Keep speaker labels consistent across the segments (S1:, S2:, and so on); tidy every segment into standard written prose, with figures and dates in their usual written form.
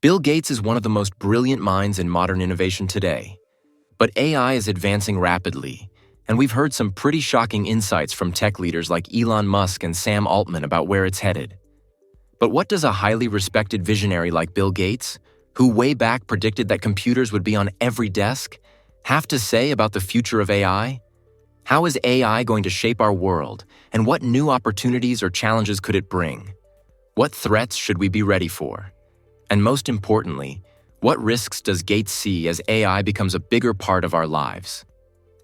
S1: Bill Gates is one of the most brilliant minds in modern innovation today. But AI is advancing rapidly, and we've heard some pretty shocking insights from tech leaders like Elon Musk and Sam Altman about where it's headed. But what does a highly respected visionary like Bill Gates, who way back predicted that computers would be on every desk, have to say about the future of AI? How is AI going to shape our world, and what new opportunities or challenges could it bring? What threats should we be ready for? And most importantly, what risks does Gates see as AI becomes a bigger part of our lives?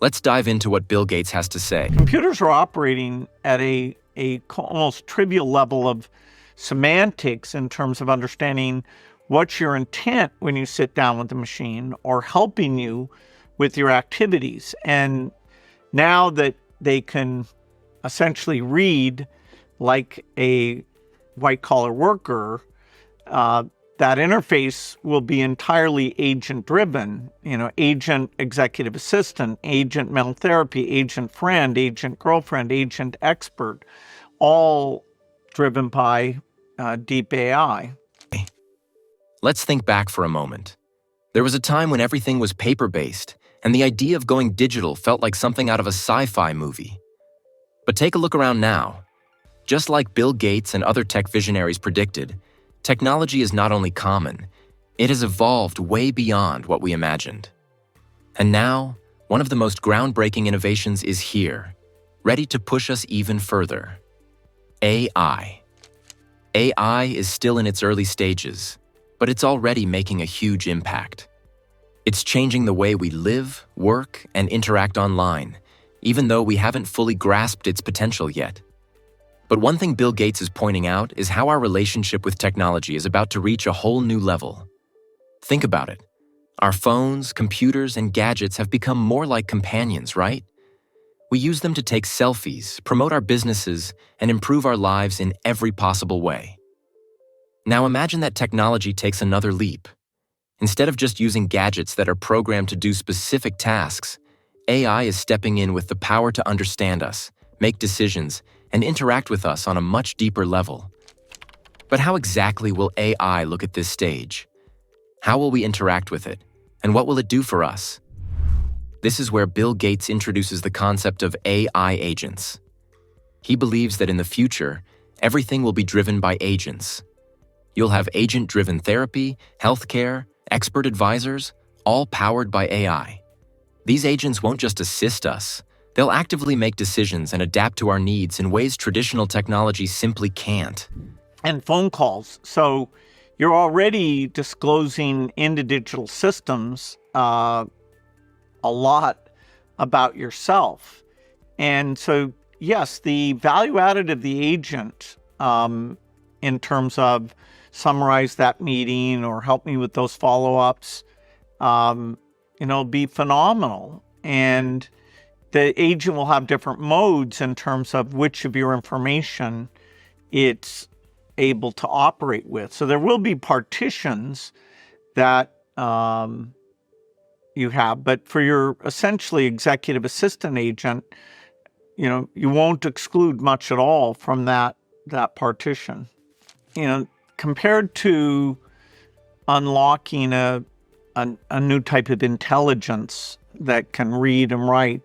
S1: Let's dive into what Bill Gates has to say.
S2: Computers are operating at a almost trivial level of semantics in terms of understanding what's your intent when you sit down with the machine or helping you with your activities. And now that they can essentially read like a white-collar worker, that interface will be entirely agent-driven, agent executive assistant, agent mental therapy, agent friend, agent girlfriend, agent expert, all driven by deep AI.
S1: Let's think back for a moment. There was a time when everything was paper-based, and the idea of going digital felt like something out of a sci-fi movie. But take a look around now. Just like Bill Gates and other tech visionaries predicted, technology is not only common, it has evolved way beyond what we imagined. And now, one of the most groundbreaking innovations is here, ready to push us even further. AI. AI is still in its early stages, but it's already making a huge impact. It's changing the way we live, work, and interact online, even though we haven't fully grasped its potential yet. But one thing Bill Gates is pointing out is how our relationship with technology is about to reach a whole new level. Think about it. Our phones, computers, and gadgets have become more like companions, right? We use them to take selfies, promote our businesses, and improve our lives in every possible way. Now imagine that technology takes another leap. Instead of just using gadgets that are programmed to do specific tasks, AI is stepping in with the power to understand us, make decisions, and interact with us on a much deeper level. But how exactly will AI look at this stage? How will we interact with it? And what will it do for us? This is where Bill Gates introduces the concept of AI agents. He believes that in the future, everything will be driven by agents. You'll have agent-driven therapy, healthcare, expert advisors, all powered by AI. These agents won't just assist us, they'll actively make decisions and adapt to our needs in ways traditional technology simply can't.
S2: And phone calls. So you're already disclosing into digital systems a lot about yourself. And so, yes, the value added of the agent in terms of summarize that meeting or help me with those follow-ups, be phenomenal. And the agent will have different modes in terms of which of your information it's able to operate with. So there will be partitions that you have, but for your essentially executive assistant agent, you won't exclude much at all from that partition. Compared to unlocking a new type of intelligence that can read and write,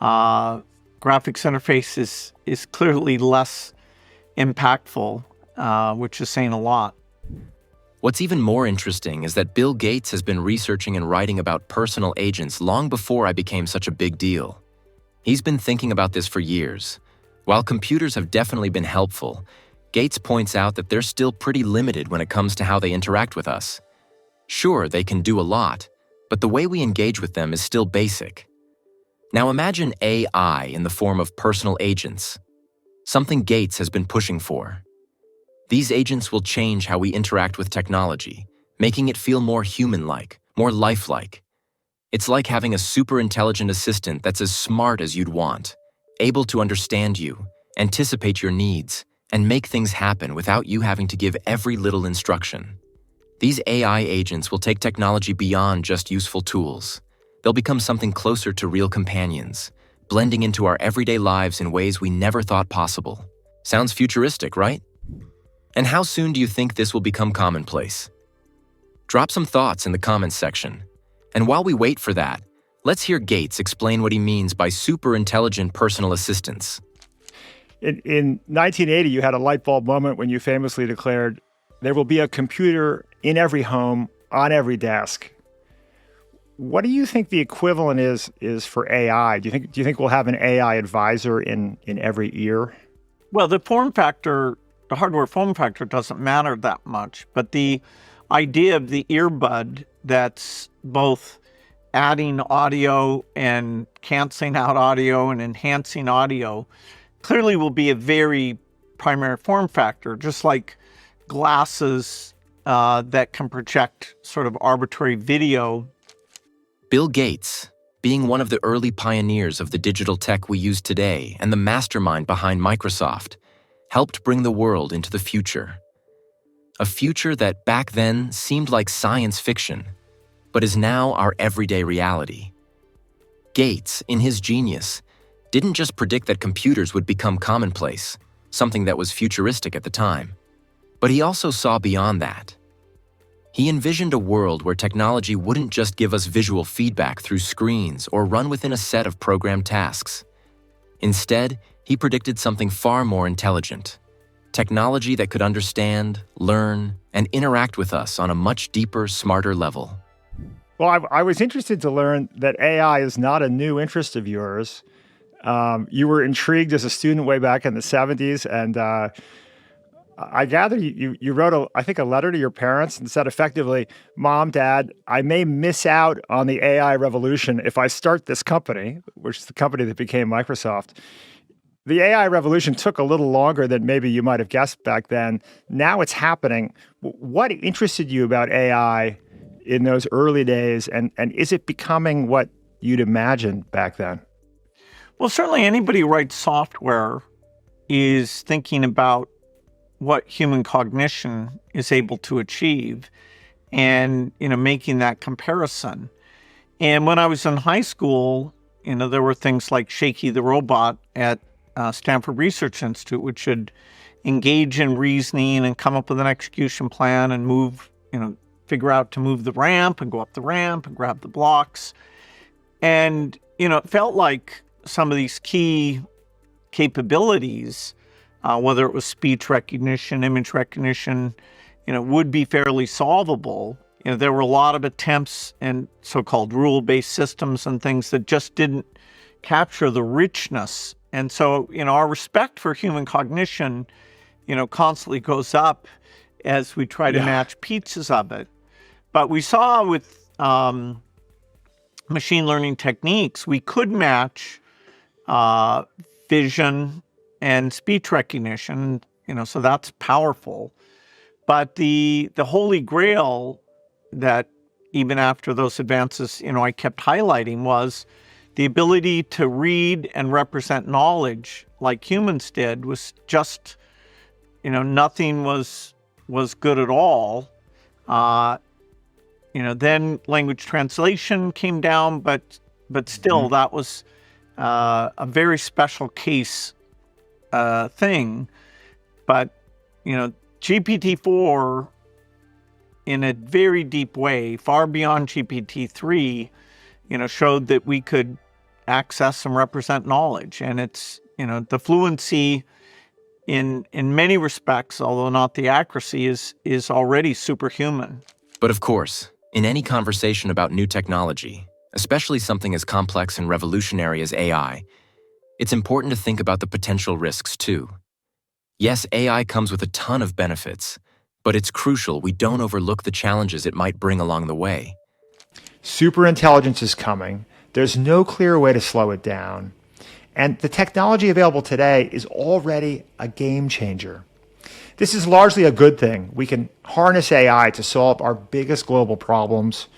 S2: graphics interface is clearly less impactful, which is saying a lot.
S1: What's even more interesting is that Bill Gates has been researching and writing about personal agents long before I became such a big deal. He's been thinking about this for years. While computers have definitely been helpful, Gates points out that they're still pretty limited when it comes to how they interact with us. Sure, they can do a lot, but the way we engage with them is still basic. Now imagine AI in the form of personal agents, something Gates has been pushing for. These agents will change how we interact with technology, making it feel more human-like, more lifelike. It's like having a super intelligent assistant that's as smart as you'd want, able to understand you, anticipate your needs, and make things happen without you having to give every little instruction. These AI agents will take technology beyond just useful tools. They'll become something closer to real companions, blending into our everyday lives in ways we never thought possible. Sounds futuristic, right? And how soon do you think this will become commonplace? Drop some thoughts in the comments section. And while we wait for that, let's hear Gates explain what he means by super intelligent personal assistants.
S3: In 1980, you had a light bulb moment when you famously declared, "There will be a computer in every home, on every desk." What do you think the equivalent is for AI? Do you think we'll have an AI advisor in every ear?
S2: Well, the hardware form factor doesn't matter that much, but the idea of the earbud that's both adding audio and canceling out audio and enhancing audio clearly will be a very primary form factor, just like glasses that can project sort of arbitrary video.
S1: Bill Gates, being one of the early pioneers of the digital tech we use today and the mastermind behind Microsoft, helped bring the world into the future. A future that back then seemed like science fiction, but is now our everyday reality. Gates, in his genius, didn't just predict that computers would become commonplace, something that was futuristic at the time, but he also saw beyond that. He envisioned a world where technology wouldn't just give us visual feedback through screens or run within a set of programmed tasks. Instead, he predicted something far more intelligent. Technology that could understand, learn, and interact with us on a much deeper, smarter level.
S3: Well, I was interested to learn that AI is not a new interest of yours. You were intrigued as a student way back in the 70s, and I gather you wrote, I think, a letter to your parents and said effectively, "Mom, Dad, I may miss out on the AI revolution if I start this company," which is the company that became Microsoft. The AI revolution took a little longer than maybe you might have guessed back then. Now it's happening. What interested you about AI in those early days, and is it becoming what you'd imagined back then?
S2: Well, certainly anybody who writes software is thinking about what human cognition is able to achieve and, making that comparison. And when I was in high school, there were things like Shaky the Robot at Stanford Research Institute, which should engage in reasoning and come up with an execution plan and move, figure out to move the ramp and go up the ramp and grab the blocks. And, it felt like some of these key capabilities, whether it was speech recognition, image recognition, would be fairly solvable. There were a lot of attempts and so-called rule-based systems and things that just didn't capture the richness. And so, our respect for human cognition, constantly goes up as we try to match pieces of it. But we saw with machine learning techniques, we could match vision and speech recognition, so that's powerful. But the holy grail that even after those advances, I kept highlighting was the ability to read and represent knowledge like humans did was just, nothing was good at all. Then language translation came down, but still that was a very special case thing. But, GPT-4 in a very deep way, far beyond GPT-3, showed that we could access and represent knowledge. And it's, the fluency in many respects, although not the accuracy, is already superhuman.
S1: But of course, in any conversation about new technology, especially something as complex and revolutionary as AI, it's important to think about the potential risks too. Yes, AI comes with a ton of benefits, but it's crucial we don't overlook the challenges it might bring along the way.
S3: Superintelligence is coming. There's no clear way to slow it down. And the technology available today is already a game changer. This is largely a good thing. We can harness AI to solve our biggest global problems.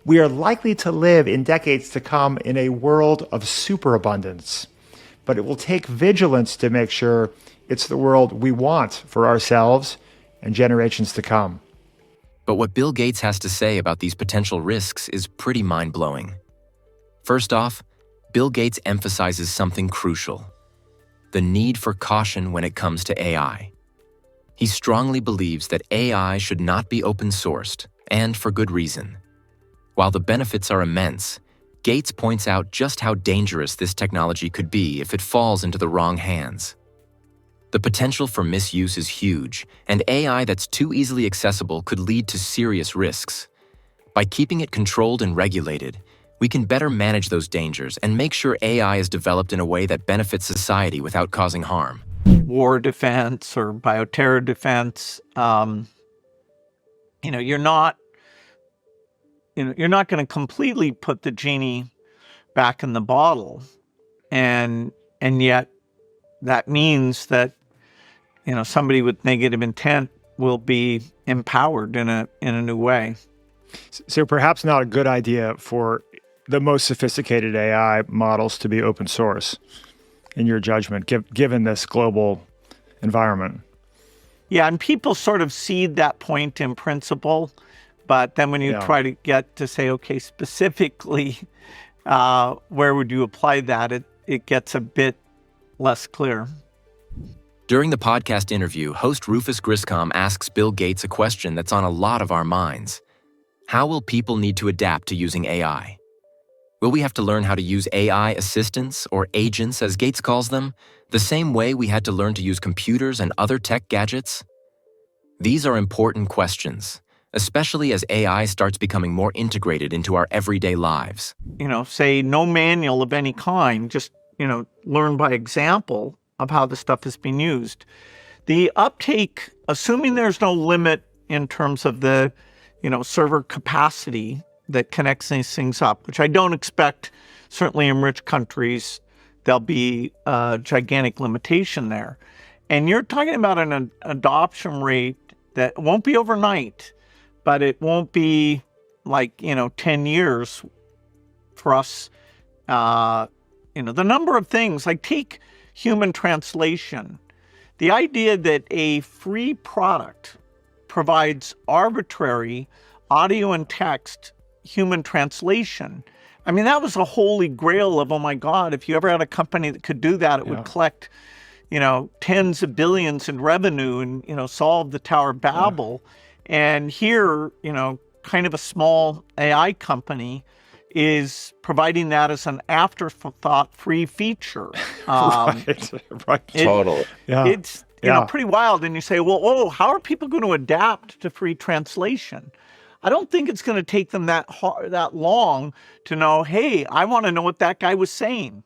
S3: We are likely to live in decades to come in a world of superabundance, but it will take vigilance to make sure it's the world we want for ourselves and generations to come.
S1: But what Bill Gates has to say about these potential risks is pretty mind-blowing. First off, Bill Gates emphasizes something crucial: the need for caution when it comes to AI. He strongly believes that AI should not be open-sourced and for good reason. While the benefits are immense, Gates points out just how dangerous this technology could be if it falls into the wrong hands. The potential for misuse is huge, and AI that's too easily accessible could lead to serious risks. By keeping it controlled and regulated, we can better manage those dangers and make sure AI is developed in a way that benefits society without causing harm.
S2: War defense or bioterror defense, you're not going to completely put the genie back in the bottle, and yet that means that somebody with negative intent will be empowered in a new way.
S3: So perhaps not a good idea for the most sophisticated AI models to be open source, in your judgment, given this global environment.
S2: Yeah, and people sort of cede that point in principle, but then when you try to get to say, okay, specifically, where would you apply that, it gets a bit less clear.
S1: During the podcast interview, host Rufus Griscom asks Bill Gates a question that's on a lot of our minds. How will people need to adapt to using AI? Will we have to learn how to use AI assistants, or agents as Gates calls them, the same way we had to learn to use computers and other tech gadgets? These are important questions, especially as AI starts becoming more integrated into our everyday lives.
S2: Say no manual of any kind, just, learn by example of how the stuff is being used. The uptake, assuming there's no limit in terms of the, server capacity that connects these things up, which I don't expect, certainly in rich countries, there'll be a gigantic limitation there. And you're talking about an adoption rate that won't be overnight, but it won't be like, 10 years for us. The number of things, like take human translation. The idea that a free product provides arbitrary audio and text human translation. I mean, that was a holy grail of, oh my God, if you ever had a company that could do that, it would collect, tens of billions in revenue and, solve the Tower of Babel. And here, kind of a small AI company is providing that as an afterthought free feature.
S3: Right.
S4: Totally.
S2: It's pretty wild. And you say, well, how are people going to adapt to free translation? I don't think it's going to take them that long to know, hey, I want to know what that guy was saying.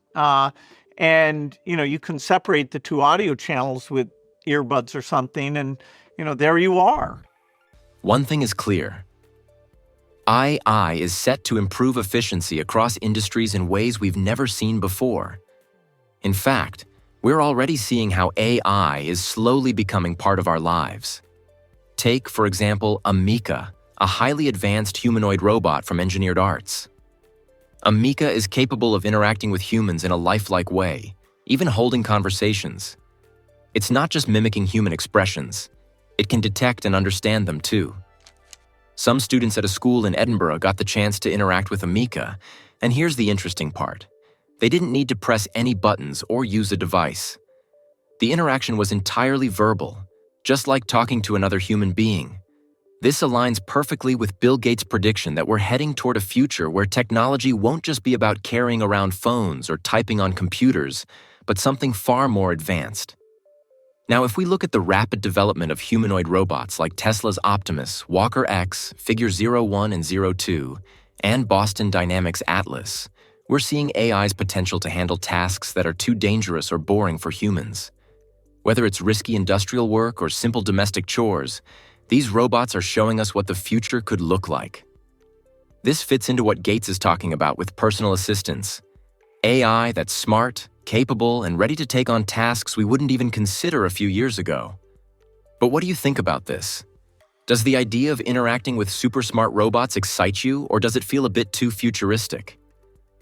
S2: And, you can separate the two audio channels with earbuds or something, and, there you are.
S1: One thing is clear. AI is set to improve efficiency across industries in ways we've never seen before. In fact, we're already seeing how AI is slowly becoming part of our lives. Take, for example, Amika, a highly advanced humanoid robot from Engineered Arts. Amika is capable of interacting with humans in a lifelike way, even holding conversations. It's not just mimicking human expressions. It can detect and understand them too. Some students at a school in Edinburgh got the chance to interact with Amika, and here's the interesting part. They didn't need to press any buttons or use a device. The interaction was entirely verbal, just like talking to another human being. This aligns perfectly with Bill Gates' prediction that we're heading toward a future where technology won't just be about carrying around phones or typing on computers, but something far more advanced. Now, if we look at the rapid development of humanoid robots like Tesla's Optimus, Walker X, Figure 01 and 02, and Boston Dynamics Atlas, we're seeing AI's potential to handle tasks that are too dangerous or boring for humans. Whether it's risky industrial work or simple domestic chores, these robots are showing us what the future could look like. This fits into what Gates is talking about with personal assistants. AI that's smart, capable, and ready to take on tasks we wouldn't even consider a few years ago. But what do you think about this? Does the idea of interacting with super smart robots excite you, or does it feel a bit too futuristic?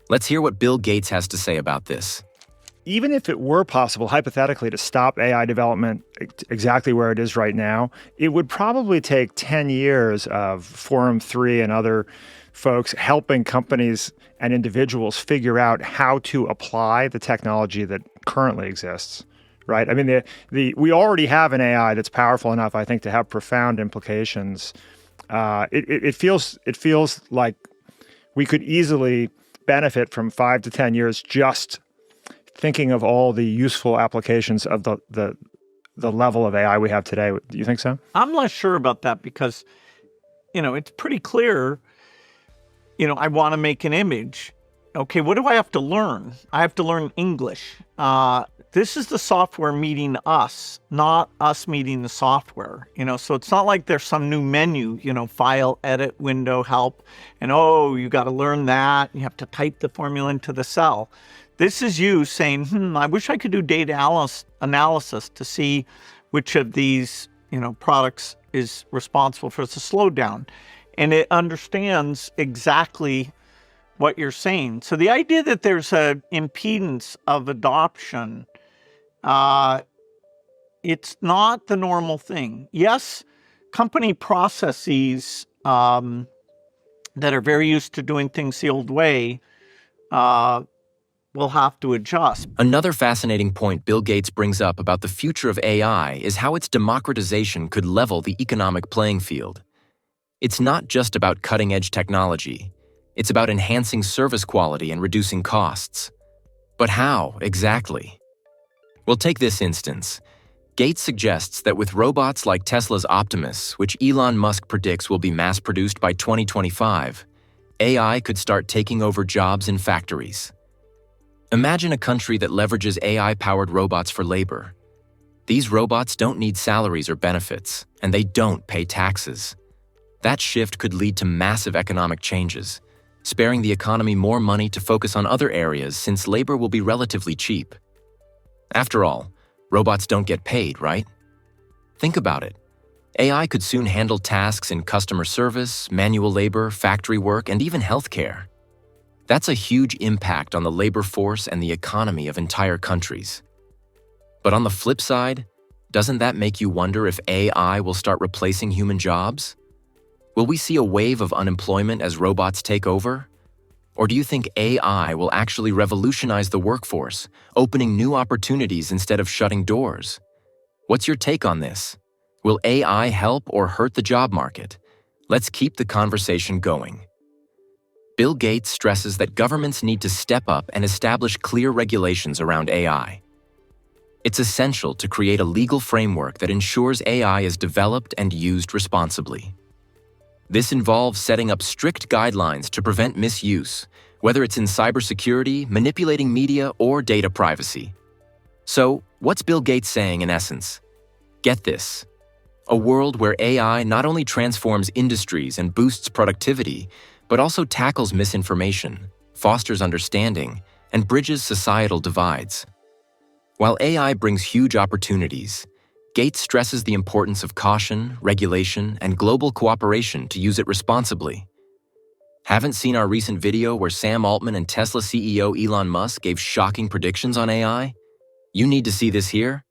S1: Let's hear what Bill Gates has to say about this.
S3: Even if it were possible, hypothetically, to stop AI development exactly where it is right now, it would probably take 10 years of Forum 3 and other folks helping companies and individuals figure out how to apply the technology that currently exists, right? I mean, we already have an AI that's powerful enough, I think, to have profound implications It feels like we could easily benefit from 5 to 10 years just thinking of all the useful applications of the level of AI we have today. Do you think so?
S2: I'm not sure about that because, it's pretty clear, I want to make an image. Okay, what do I have to learn? I have to learn English. This is the software meeting us, not us meeting the software. So it's not like there's some new menu, file, edit, window, help, and you got to learn that. You have to type the formula into the cell. This is you saying, I wish I could do data analysis to see which of these, products is responsible for the slowdown. And it understands exactly what you're saying. So the idea that there's an impedance of adoption, it's not the normal thing. Yes, company processes that are very used to doing things the old way will have to adjust.
S1: Another fascinating point Bill Gates brings up about the future of AI is how its democratization could level the economic playing field. It's not just about cutting-edge technology. It's about enhancing service quality and reducing costs. But how, exactly? Well, take this instance. Gates suggests that with robots like Tesla's Optimus, which Elon Musk predicts will be mass-produced by 2025, AI could start taking over jobs in factories. Imagine a country that leverages AI-powered robots for labor. These robots don't need salaries or benefits, and they don't pay taxes. That shift could lead to massive economic changes, sparing the economy more money to focus on other areas since labor will be relatively cheap. After all, robots don't get paid, right? Think about it. AI could soon handle tasks in customer service, manual labor, factory work, and even healthcare. That's a huge impact on the labor force and the economy of entire countries. But on the flip side, doesn't that make you wonder if AI will start replacing human jobs? Will we see a wave of unemployment as robots take over? Or do you think AI will actually revolutionize the workforce, opening new opportunities instead of shutting doors? What's your take on this? Will AI help or hurt the job market? Let's keep the conversation going. Bill Gates stresses that governments need to step up and establish clear regulations around AI. It's essential to create a legal framework that ensures AI is developed and used responsibly. This involves setting up strict guidelines to prevent misuse, whether it's in cybersecurity, manipulating media, or data privacy. So, what's Bill Gates saying in essence? Get this. A world where AI not only transforms industries and boosts productivity, but also tackles misinformation, fosters understanding, and bridges societal divides. While AI brings huge opportunities, Gates stresses the importance of caution, regulation, and global cooperation to use it responsibly. Haven't seen our recent video where Sam Altman and Tesla CEO Elon Musk gave shocking predictions on AI? You need to see this here.